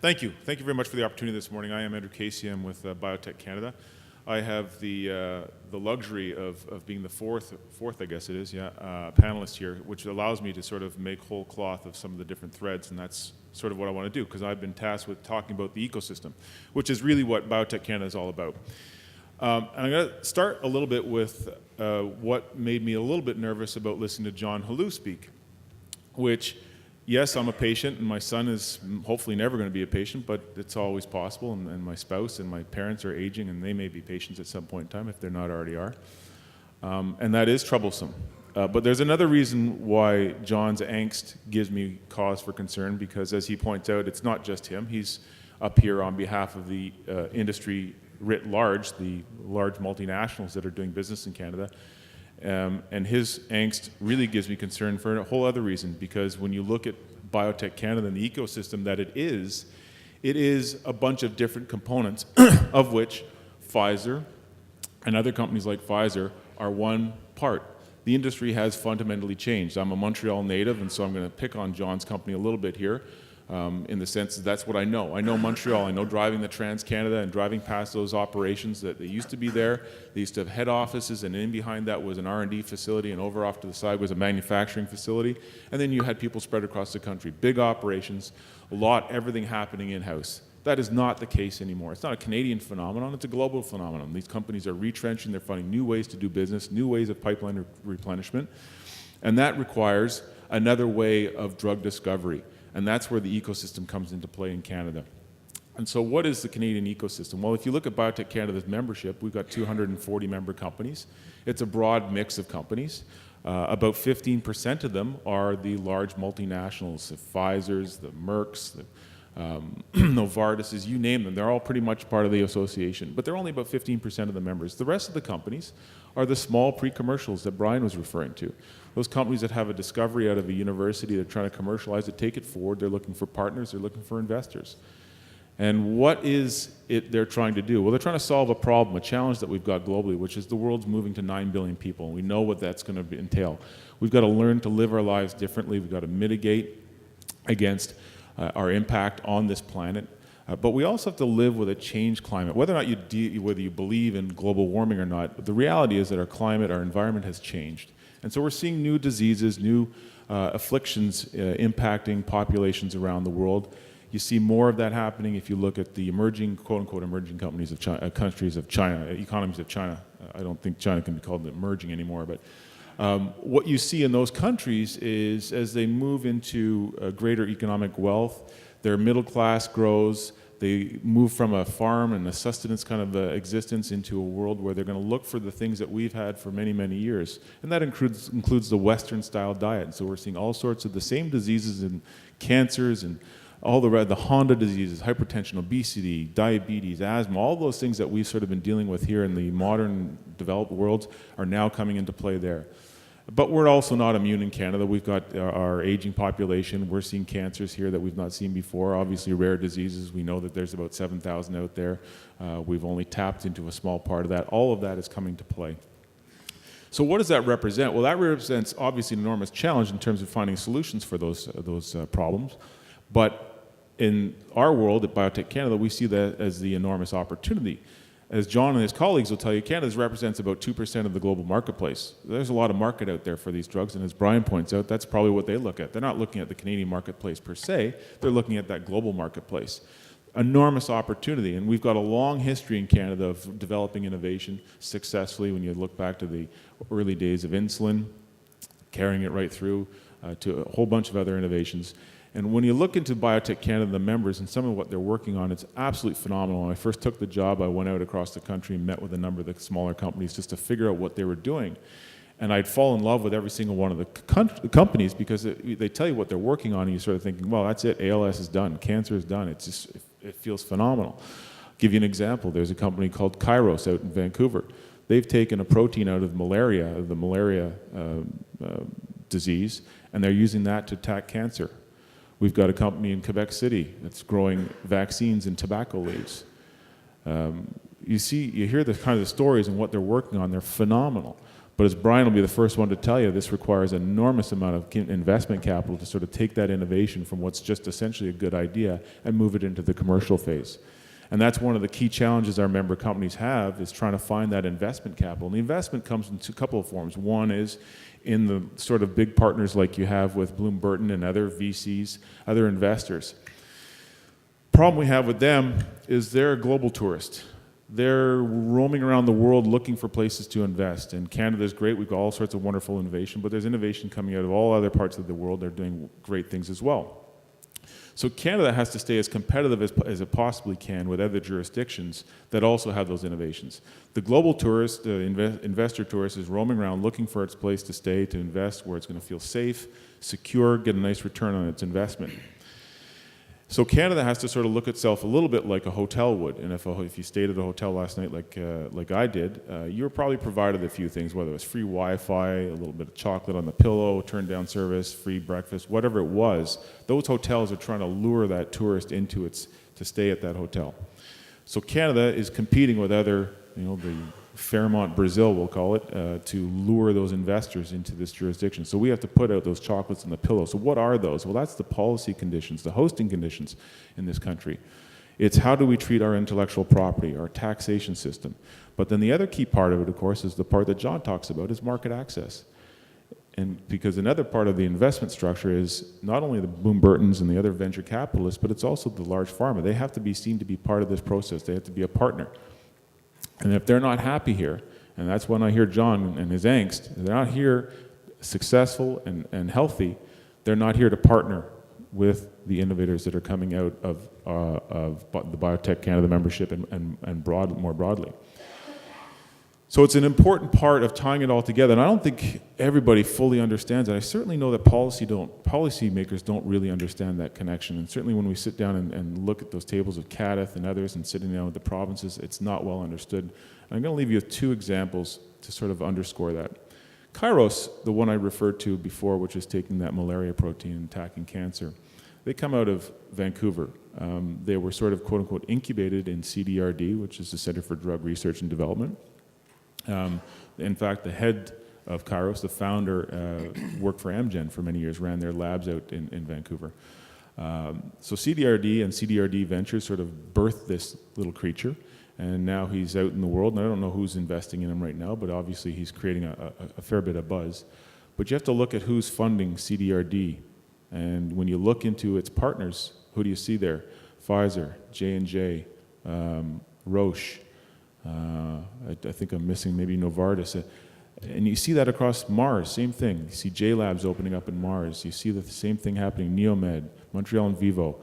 Thank you. Thank you very much for the opportunity this morning. I am Andrew Casey. I'm with Biotech Canada. I have the luxury of being the fourth, I guess it is, panelist here, which allows me to sort of make whole cloth of some of the different threads, and that's sort of what I want to do, because I've been tasked with talking about the ecosystem, which is really what Biotech Canada is all about. And I'm going to start a little bit with what made me a little bit nervous about listening to John Helou speak, which, yes, I'm a patient, and my son is hopefully never going to be a patient, but it's always possible, and my spouse and my parents are aging, and they may be patients at some point in time if they're not already are. And that is troublesome. But there's another reason why John's angst gives me cause for concern, because as he points out, it's not just him. He's up here on behalf of the industry writ large, the large multinationals that are doing business in Canada. And his angst really gives me concern for a whole other reason, because when you look at Biotech Canada and the ecosystem that it is a bunch of different components, of which Pfizer and other companies like Pfizer are one part. The industry has fundamentally changed. I'm a Montreal native, and so I'm going to pick on John's company a little bit here. In the sense that that's what I know. I know Montreal. I know driving the Trans-Canada and driving past those operations that they used to be there. They used to have head offices, and in behind that was an R&D facility, and over off to the side was a manufacturing facility. And then you had people spread across the country. Big operations, everything happening in-house. That is not the case anymore. It's not a Canadian phenomenon, it's a global phenomenon. These companies are retrenching, they're finding new ways to do business, new ways of pipeline replenishment, and that requires another way of drug discovery. And that's where the ecosystem comes into play in Canada. And so what is the Canadian ecosystem? Well, if you look at Biotech Canada's membership, we've got 240 member companies. It's a broad mix of companies. About 15% of them are the large multinationals, the Pfizers, the Mercks, the Novartis, you name them. They're all pretty much part of the association. But they're only about 15% of the members. The rest of the companies are the small pre-commercials that Brian was referring to. Those companies that have a discovery out of a university, they're trying to commercialize it, take it forward, they're looking for partners, they're looking for investors. And what is it they're trying to do? Well, they're trying to solve a problem, a challenge that we've got globally, which is the world's moving to 9 billion people, and we know what that's going to entail. We've got to learn to live our lives differently, we've got to mitigate against our impact on this planet. But we also have to live with a changed climate. Whether or not whether you believe in global warming or not, the reality is that our climate, our environment has changed. And so we're seeing new diseases, new afflictions impacting populations around the world. You see more of that happening if you look at the emerging, quote-unquote, emerging companies of China, countries of China, economies of China. I don't think China can be called emerging anymore, but what you see in those countries is as they move into greater economic wealth, their middle class grows, they move from a farm and a sustenance kind of existence into a world where they're going to look for the things that we've had for many, many years. And that includes the Western-style diet. So we're seeing all sorts of the same diseases and cancers and all the Honda diseases, hypertension, obesity, diabetes, asthma, all those things that we've sort of been dealing with here in the modern developed world are now coming into play there. But we're also not immune in Canada. We've got our aging population. We're seeing cancers here that we've not seen before. Obviously, rare diseases. We know that there's about 7,000 out there. We've only tapped into a small part of that. All of that is coming to play. So what does that represent? Well, that represents obviously an enormous challenge in terms of finding solutions for those problems. But in our world at Biotech Canada, we see that as the enormous opportunity. As John and his colleagues will tell you, Canada represents about 2% of the global marketplace. There's a lot of market out there for these drugs, and as Brian points out, that's probably what they look at. They're not looking at the Canadian marketplace per se, they're looking at that global marketplace. Enormous opportunity, and we've got a long history in Canada of developing innovation successfully when you look back to the early days of insulin, carrying it right through to a whole bunch of other innovations. And when you look into Biotech Canada, the members, and some of what they're working on, it's absolutely phenomenal. When I first took the job, I went out across the country and met with a number of the smaller companies just to figure out what they were doing. And I'd fall in love with every single one of the companies because they tell you what they're working on, and you're sort of thinking, well, that's it, ALS is done, cancer is done. It feels phenomenal. I'll give you an example. There's a company called Kairos out in Vancouver. They've taken a protein out of malaria, the malaria disease, and they're using that to attack cancer. We've got a company in Quebec City that's growing vaccines in tobacco leaves. You hear the kind of the stories and what they're working on, they're phenomenal. But as Brian will be the first one to tell you, this requires an enormous amount of investment capital to sort of take that innovation from what's just essentially a good idea and move it into the commercial phase. And that's one of the key challenges our member companies have, is trying to find that investment capital. And the investment comes in a couple of forms. One is in the sort of big partners like you have with Bloom Burton and other VCs, other investors. Problem we have with them is they're a global tourist. They're roaming around the world looking for places to invest. And Canada's great. We've got all sorts of wonderful innovation, but there's innovation coming out of all other parts of the world. They're doing great things as well. So Canada has to stay as competitive as it possibly can with other jurisdictions that also have those innovations. The global tourist, the investor tourist, is roaming around looking for its place to stay, to invest, where it's going to feel safe, secure, get a nice return on its investment. So Canada has to sort of look itself a little bit like a hotel would. And if you stayed at a hotel last night like I did, you were probably provided a few things, whether it was free Wi-Fi, a little bit of chocolate on the pillow, turn-down service, free breakfast, whatever it was. Those hotels are trying to lure that tourist to stay at that hotel. So Canada is competing with other, the Fairmont Brazil, we'll call it, to lure those investors into this jurisdiction. So we have to put out those chocolates on the pillow. So what are those? Well, that's the policy conditions, the hosting conditions in this country. It's how do we treat our intellectual property, our taxation system. But then the other key part of it, of course, is the part that John talks about, is market access. And because another part of the investment structure is not only the Bloom Burtons and the other venture capitalists, but it's also the large pharma. They have to be seen to be part of this process. They have to be a partner. And if they're not happy here, and that's when I hear John and his angst, if they're not here successful and healthy, they're not here to partner with the innovators that are coming out of the Biotech Canada membership and more broadly. So it's an important part of tying it all together, and I don't think everybody fully understands it. I certainly know that policymakers don't really understand that connection, and certainly when we sit down and look at those tables of CADTH and others and sitting down with the provinces, it's not well understood. And I'm going to leave you with two examples to sort of underscore that. Kairos, the one I referred to before, which is taking that malaria protein and attacking cancer, they come out of Vancouver. They were sort of quote-unquote incubated in CDRD, which is the Center for Drug Research and Development. In fact, the head of Kairos, the founder, worked for Amgen for many years, ran their labs out in Vancouver. So CDRD and CDRD Ventures sort of birthed this little creature, and now he's out in the world, and I don't know who's investing in him right now, but obviously he's creating a fair bit of buzz. But you have to look at who's funding CDRD, and when you look into its partners, who do you see there? Pfizer, J&J, Roche, I think I'm missing maybe Novartis. And you see that across Mars, same thing. You see J-Labs opening up in Mars. You see the same thing happening, Neomed, Montreal in Vivo,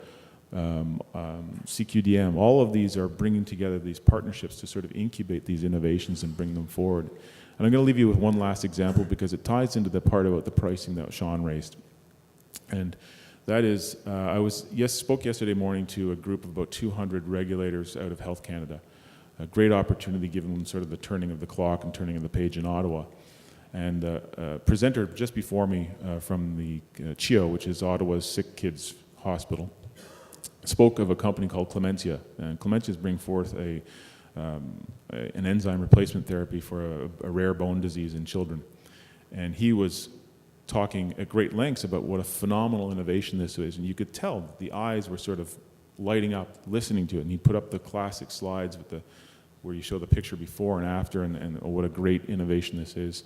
CQDM. All of these are bringing together these partnerships to sort of incubate these innovations and bring them forward. And I'm going to leave you with one last example because it ties into the part about the pricing that Sean raised. And that is, I spoke yesterday morning to a group of about 200 regulators out of Health Canada. A great opportunity given sort of the turning of the clock and turning of the page in Ottawa. And a presenter just before me from the CHEO, which is Ottawa's Sick Kids Hospital, spoke of a company called Clementia. And Clementia is bringing forth an enzyme replacement therapy for a rare bone disease in children. And he was talking at great lengths about what a phenomenal innovation this is. And you could tell the eyes were sort of lighting up, listening to it. And he put up the classic slides with where you show the picture before and after, and what a great innovation this is.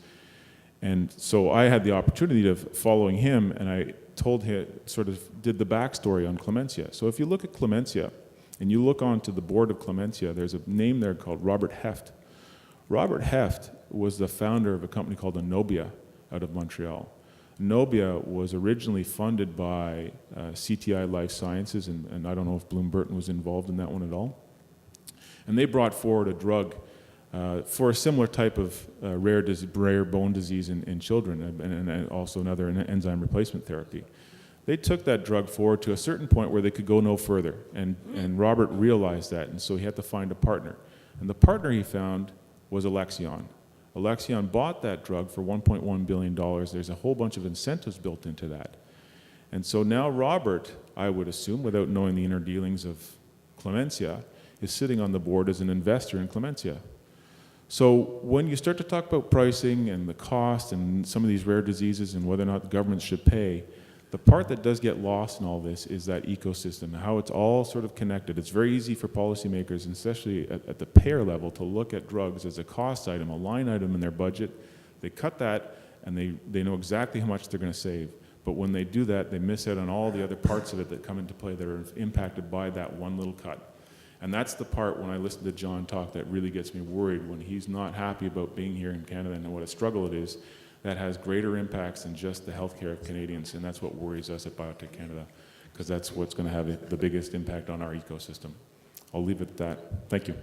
And so I had the opportunity of following him, and I told him, sort of did the backstory on Clementia. So if you look at Clementia, and you look onto the board of Clementia, there's a name there called Robert Heft. Robert Heft was the founder of a company called Anobia out of Montreal. Anobia was originally funded by CTI Life Sciences, and I don't know if Bloom Burton was involved in that one at all. And they brought forward a drug for a similar type of rare bone disease in children, and also another enzyme replacement therapy. They took that drug forward to a certain point where they could go no further, and Robert realized that, and so he had to find a partner. And the partner he found was Alexion. Alexion bought that drug for $1.1 billion. There's a whole bunch of incentives built into that. And so now Robert, I would assume, without knowing the inner dealings of Clementia, is sitting on the board as an investor in Clementia. So when you start to talk about pricing and the cost and some of these rare diseases and whether or not the government should pay, the part that does get lost in all this is that ecosystem, how it's all sort of connected. It's very easy for policymakers, and especially at the payer level, to look at drugs as a cost item, a line item in their budget. They cut that, and they know exactly how much they're going to save. But when they do that, they miss out on all the other parts of it that come into play that are impacted by that one little cut. And that's the part, when I listen to John talk, that really gets me worried, when he's not happy about being here in Canada and what a struggle it is. That has greater impacts than just the healthcare of Canadians, and that's what worries us at Biotech Canada, because that's what's going to have the biggest impact on our ecosystem. I'll leave it at that. Thank you.